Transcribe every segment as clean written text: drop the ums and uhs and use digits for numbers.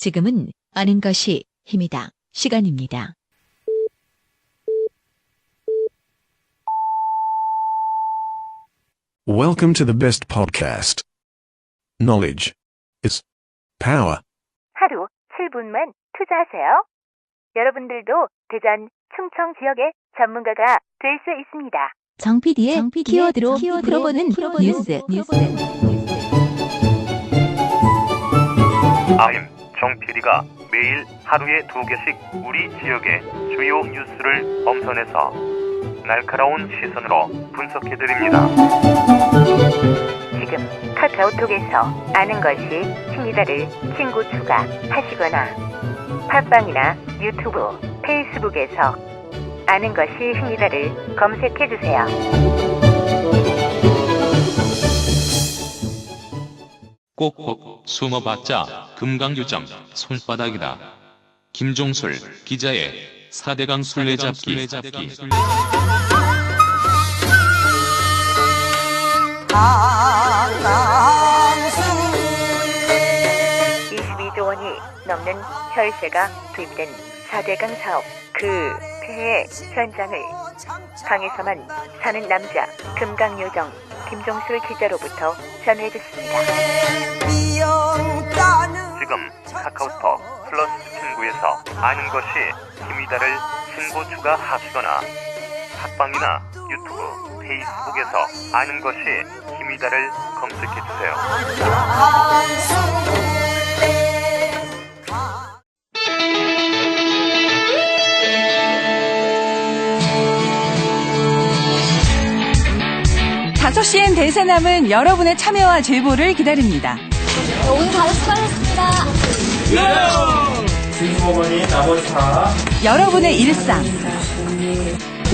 지금은 아는 것이 힘이다. 시간입니다. Welcome to the best podcast. Knowledge is power. 하루 7분만 투자하세요. 여러분들도 대전, 충청 지역의 전문가가 될 수 있습니다. 정 PD의 키워드로 풀어보는 뉴스. 아임 정 PD가 매일 하루에 2개씩 우리 지역의 주요 뉴스를 엄선해서 날카로운 시선으로 분석해드립니다. 지금 카카오톡에서 아는 것이 힘이다를 친구 추가하시거나 팟빵이나 유튜브, 페이스북에서 아는 것이 힘이다를 검색해주세요. 꼭꼭 숨어봤자 금강유정 손바닥이다. 김종술 기자의 4대강 술래잡기. 22조 원이 넘는 혈세가 투입된 4대강 사업 그 폐해 현장을 강에서만 사는 남자 금강요정 김종술 기자로부터 전해듣습니다. 지금 카카오톡 플러스 친구에서 아는 것이 힘이다를 친구 추가하시거나 팟빵이나 유튜브, 페이스북에서 아는 것이 힘이다를 검색해주세요. 다섯 시엔 대세남은 여러분의 참여와 제보를 기다립니다. 오늘 바로 수고하셨습니다. 진부모님 나머지 다 여러분의 일상,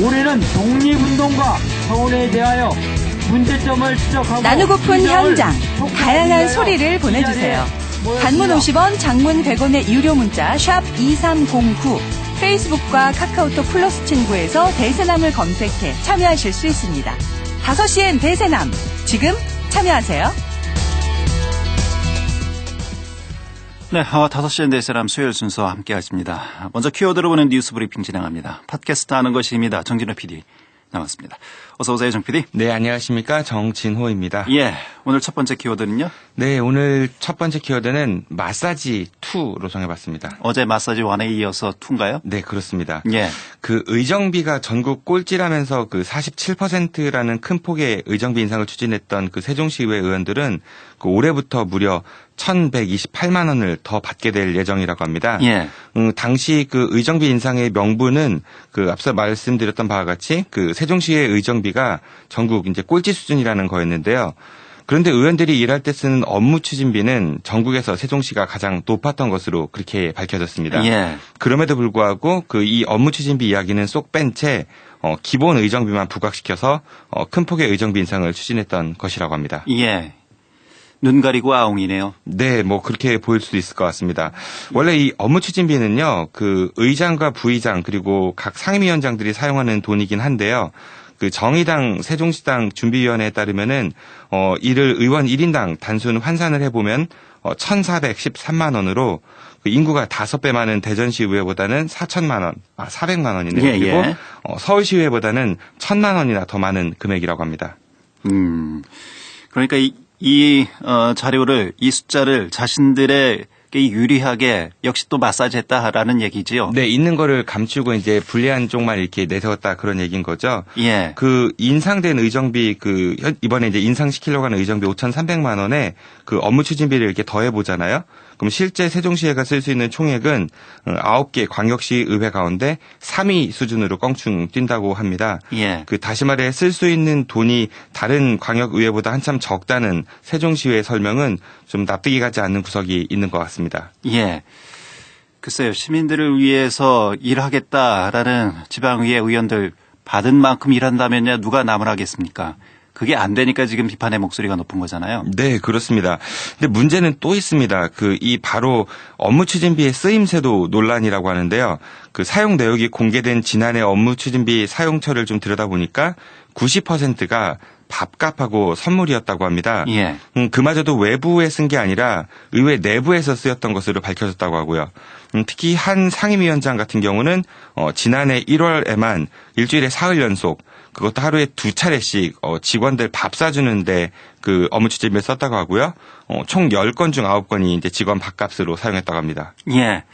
올해는 독립운동과 서울에 대하여 문제점을 지적하고 나누고픈 현장, 다양한 소리를 보내주세요. 단문 50원, 장문 100원의 유료 문자 샵 2309, 페이스북과 카카오톡 플러스 친구에서 대세남을 검색해 참여하실 수 있습니다. 5시엔 대세남, 지금 참여하세요. 네, 5시엔 대세남 수요일 순서 함께 하십니다. 먼저 키워드로 보는 뉴스 브리핑 진행합니다. 팟캐스트 하는 것이 힘이다. 정진호 PD 나왔습니다. 어서 오세요, 정 PD. 네, 안녕하십니까. 정진호입니다. 예, 오늘 첫 번째 키워드는요? 네, 오늘 첫 번째 키워드는 마사지 2로 정해봤습니다. 어제 마사지 1에 이어서 2인가요? 네, 그렇습니다. 예. 그 의정비가 전국 꼴찌라면서 그 47%라는 큰 폭의 의정비 인상을 추진했던 그 세종시의회 의원들은 그 올해부터 무려 1,128만 원을 더 받게 될 예정이라고 합니다. 예. 당시 그 의정비 인상의 명분은 그 앞서 말씀드렸던 바와 같이 그 세종시의 의정비가 전국 이제 꼴찌 수준이라는 거였는데요. 그런데 의원들이 일할 때 쓰는 업무 추진비는 전국에서 세종시가 가장 높았던 것으로 그렇게 밝혀졌습니다. 예. 그럼에도 불구하고 그 이 업무 추진비 이야기는 쏙 뺀 채 기본 의정비만 부각시켜서 큰 폭의 의정비 인상을 추진했던 것이라고 합니다. 예. 눈 가리고 아웅이네요. 네, 뭐 그렇게 보일 수도 있을 것 같습니다. 원래 이 업무 추진비는요, 그 의장과 부의장 그리고 각 상임위원장들이 사용하는 돈이긴 한데요. 그 정의당 세종시당 준비위원회에 따르면은 이를 의원 1인당 단순 환산을 해보면 1,413만 원으로 그 인구가 5배 많은 대전시 의회보다는 400만 원이네요. 예, 그리고 예. 서울시의회보다는 1,000만 원이나 더 많은 금액이라고 합니다. 그러니까 이 자료를, 이 숫자를 자신들에게 유리하게 역시 또 마사지했다라는 얘기지요. 네, 있는 거를 감추고 이제 불리한 쪽만 이렇게 내세웠다 그런 얘기인 거죠. 예. 그 인상된 의정비 이번에 이제 인상시키려고 하는 의정비 5,300만 원에 그 업무 추진비를 이렇게 더해 보잖아요. 그럼 실제 세종시회가 쓸 수 있는 총액은 9개 광역시 의회 가운데 3위 수준으로 껑충 뛴다고 합니다. 예. 그 다시 말해 쓸 수 있는 돈이 다른 광역 의회보다 한참 적다는 세종시의 설명은 좀 납득이 가지 않는 구석이 있는 것 같습니다. 예. 글쎄요, 시민들을 위해서 일하겠다라는 지방의회 의원들 받은 만큼 일한다면야 누가 남을 하겠습니까? 그게 안 되니까 지금 비판의 목소리가 높은 거잖아요. 네, 그렇습니다. 근데 문제는 또 있습니다. 이 바로 업무 추진비의 쓰임새도 논란이라고 하는데요. 그 사용 내역이 공개된 지난해 업무 추진비 사용처를 좀 들여다보니까 90%가 밥값하고 선물이었다고 합니다. 예. 그마저도 외부에 쓴 게 아니라 의회 내부에서 쓰였던 것으로 밝혀졌다고 하고요. 특히 한 상임위원장 같은 경우는 지난해 1월에만 일주일에 사흘 연속 그것도 하루에 2차례씩 직원들 밥 사주는데 그 업무 추진비에 썼다고 하고요. 총 10건 중 9건이 이제 직원 밥값으로 사용했다고 합니다. 예.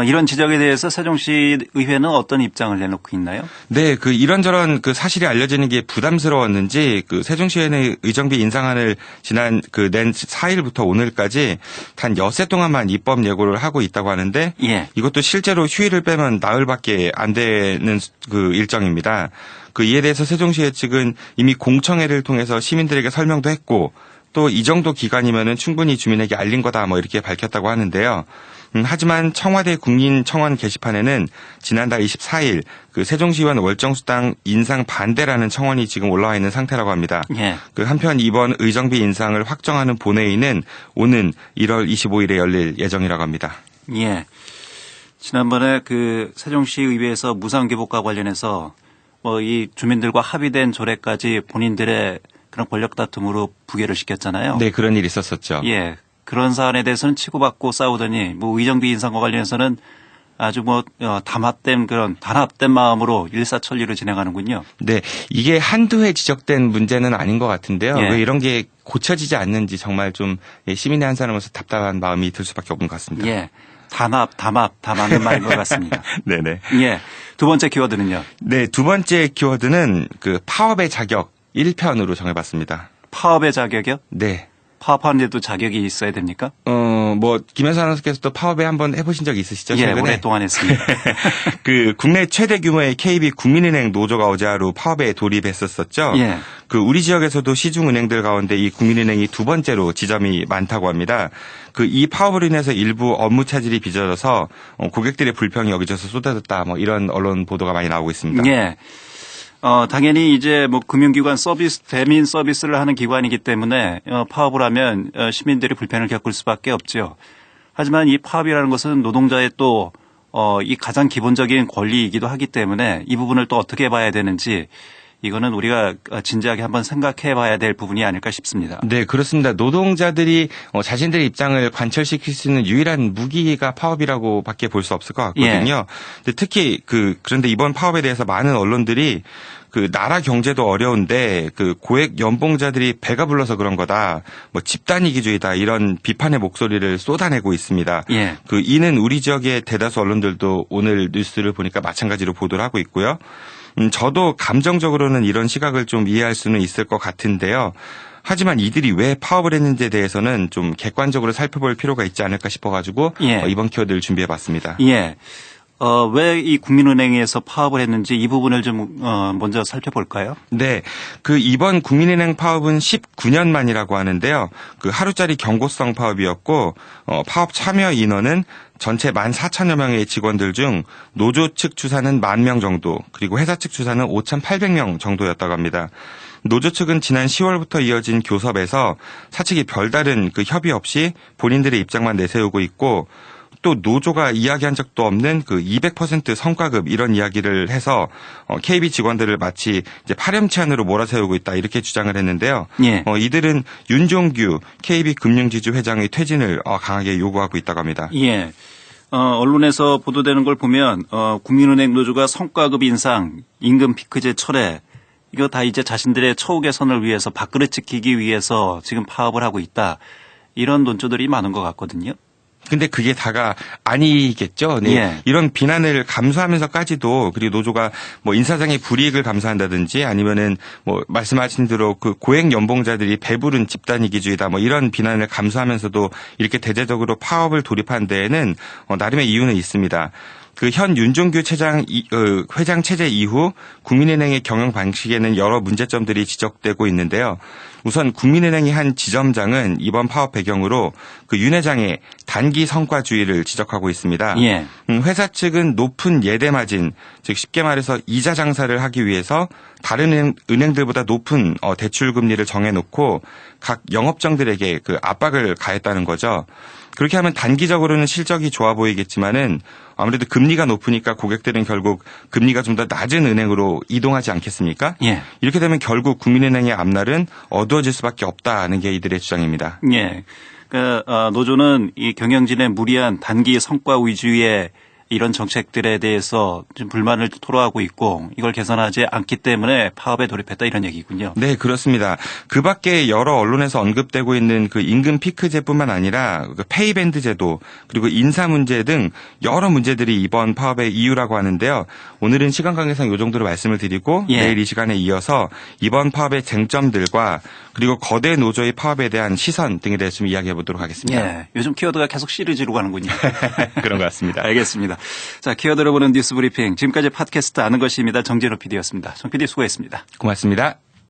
이런 지적에 대해서 세종시 의회는 어떤 입장을 내놓고 있나요? 네, 이런저런 사실이 알려지는 게 부담스러웠는지 세종시의회는 의정비 인상안을 지난 낸 4일부터 오늘까지 단 엿새 동안만 입법 예고를 하고 있다고 하는데 예. 이것도 실제로 휴일을 빼면 나흘밖에 안 되는 일정입니다. 이에 대해서 세종시의 측은 이미 공청회를 통해서 시민들에게 설명도 했고 또 이 정도 기간이면은 충분히 주민에게 알린 거다 이렇게 밝혔다고 하는데요. 하지만 청와대 국민청원 게시판에는 지난달 24일 세종시의원 월정수당 인상 반대라는 청원이 지금 올라와 있는 상태라고 합니다. 예. 한편 이번 의정비 인상을 확정하는 본회의는 오는 1월 25일에 열릴 예정이라고 합니다. 예. 지난번에 세종시 의회에서 무상교복과 관련해서 이 주민들과 합의된 조례까지 본인들의 그런 권력 다툼으로 부결을 시켰잖아요. 네, 그런 일이 있었었죠. 예. 그런 사안에 대해서는 치고받고 싸우더니 의정비 인상과 관련해서는 아주 단합된 마음으로 일사천리로 진행하는군요. 네. 이게 한두 해 지적된 문제는 아닌 것 같은데요. 예. 왜 이런 게 고쳐지지 않는지 정말 좀 시민의 한 사람으로서 답답한 마음이 들 수밖에 없는 것 같습니다. 예. 담합 다 맞는 말인 것 같습니다. 네네. 예. 두 번째 키워드는요? 네. 두 번째 키워드는 파업의 자격 1편으로 정해봤습니다. 파업의 자격이요? 네. 파업하는데도 자격이 있어야 됩니까? 김현수 아나운서께서도 파업에 한번 해보신 적이 있으시죠? 예, 최근에? 오랫동안 했습니다. 국내 최대 규모의 KB 국민은행 노조가 어제 하루 파업에 돌입했었죠. 예. 우리 지역에서도 시중은행들 가운데 이 국민은행이 두 번째로 지점이 많다고 합니다. 이 파업으로 인해서 일부 업무 차질이 빚어져서 고객들의 불평이 여기저기서 쏟아졌다 이런 언론 보도가 많이 나오고 있습니다. 예. 당연히 이제 금융기관 대민 서비스를 하는 기관이기 때문에 파업을 하면 시민들이 불편을 겪을 수밖에 없죠. 하지만 이 파업이라는 것은 노동자의 또 이 가장 기본적인 권리이기도 하기 때문에 이 부분을 또 어떻게 봐야 되는지 이거는 우리가 진지하게 한번 생각해 봐야 될 부분이 아닐까 싶습니다. 네, 그렇습니다. 노동자들이 자신들의 입장을 관철시킬 수 있는 유일한 무기가 파업이라고 밖에 볼 수 없을 것 같거든요. 근데 특히 그런데 이번 파업에 대해서 많은 언론들이 나라 경제도 어려운데 고액 연봉자들이 배가 불러서 그런 거다. 집단 이기주의다. 이런 비판의 목소리를 쏟아내고 있습니다. 예. 이는 우리 지역의 대다수 언론들도 오늘 뉴스를 보니까 마찬가지로 보도를 하고 있고요. 저도 감정적으로는 이런 시각을 좀 이해할 수는 있을 것 같은데요. 하지만 이들이 왜 파업을 했는지에 대해서는 좀 객관적으로 살펴볼 필요가 있지 않을까 싶어가지고 이번 키워드를 준비해봤습니다. 예. 왜 이 국민은행에서 파업을 했는지 이 부분을 좀 먼저 살펴볼까요? 네. 이번 국민은행 파업은 19년 만이라고 하는데요. 하루짜리 경고성 파업이었고 파업 참여 인원은 전체 14,000여 명의 직원들 중 노조 측 추산은 10,000명 정도, 그리고 회사 측 추산은 5,800명 정도였다고 합니다. 노조 측은 지난 10월부터 이어진 교섭에서 사측이 별다른 협의 없이 본인들의 입장만 내세우고 있고, 또 노조가 이야기한 적도 없는 200% 성과급 이런 이야기를 해서 KB 직원들을 마치 이제 파렴치한으로 몰아세우고 있다 이렇게 주장을 했는데요. 예. 이들은 윤종규 KB 금융지주 회장의 퇴진을 강하게 요구하고 있다고 합니다. 예. 언론에서 보도되는 걸 보면 국민은행 노조가 성과급 인상, 임금 피크제 철회 이거 다 이제 자신들의 처우 개선을 위해서 밥그릇 지키기 위해서 지금 파업을 하고 있다. 이런 논조들이 많은 것 같거든요. 근데 그게 다가 아니겠죠. 네. 예. 이런 비난을 감수하면서까지도 그리고 노조가 인사상의 불이익을 감수한다든지 아니면은 말씀하신 대로 고액 연봉자들이 배부른 집단 이기주의다 이런 비난을 감수하면서도 이렇게 대대적으로 파업을 돌입한 데에는 나름의 이유는 있습니다. 그 현 윤종규 회장 체제 이후 국민은행의 경영 방식에는 여러 문제점들이 지적되고 있는데요. 우선 국민은행의 한 지점장은 이번 파업 배경으로 그 윤 회장의 단기 성과주의를 지적하고 있습니다. 예. 회사 측은 높은 예대 마진, 즉 쉽게 말해서 이자 장사를 하기 위해서 다른 은행들보다 높은 대출 금리를 정해놓고 각 영업장들에게 그 압박을 가했다는 거죠. 그렇게 하면 단기적으로는 실적이 좋아 보이겠지만은 아무래도 금리가 높으니까 고객들은 결국 금리가 좀 더 낮은 은행으로 이동하지 않겠습니까? 예. 이렇게 되면 결국 국민은행의 앞날은 어두워질 수밖에 없다는 게 이들의 주장입니다. 예. 노조는 이 경영진의 무리한 단기 성과 위주의 이런 정책들에 대해서 좀 불만을 토로하고 있고 이걸 개선하지 않기 때문에 파업에 돌입했다 이런 얘기군요. 네, 그렇습니다. 그 밖에 여러 언론에서 언급되고 있는 그 임금 피크제뿐만 아니라 그 페이밴드 제도 그리고 인사 문제 등 여러 문제들이 이번 파업의 이유라고 하는데요. 오늘은 시간 관계상 이 정도로 말씀을 드리고 예. 내일 이 시간에 이어서 이번 파업의 쟁점들과 그리고 거대 노조의 파업에 대한 시선 등에 대해서 좀 이야기해 보도록 하겠습니다. 예. 요즘 키워드가 계속 시리즈로 가는군요. 그런 것 같습니다. 알겠습니다. 자, 키워드로 보는 뉴스 브리핑. 지금까지 팟캐스트 아는 것입니다. 정진호 PD였습니다. 정 PD 수고했습니다. 고맙습니다.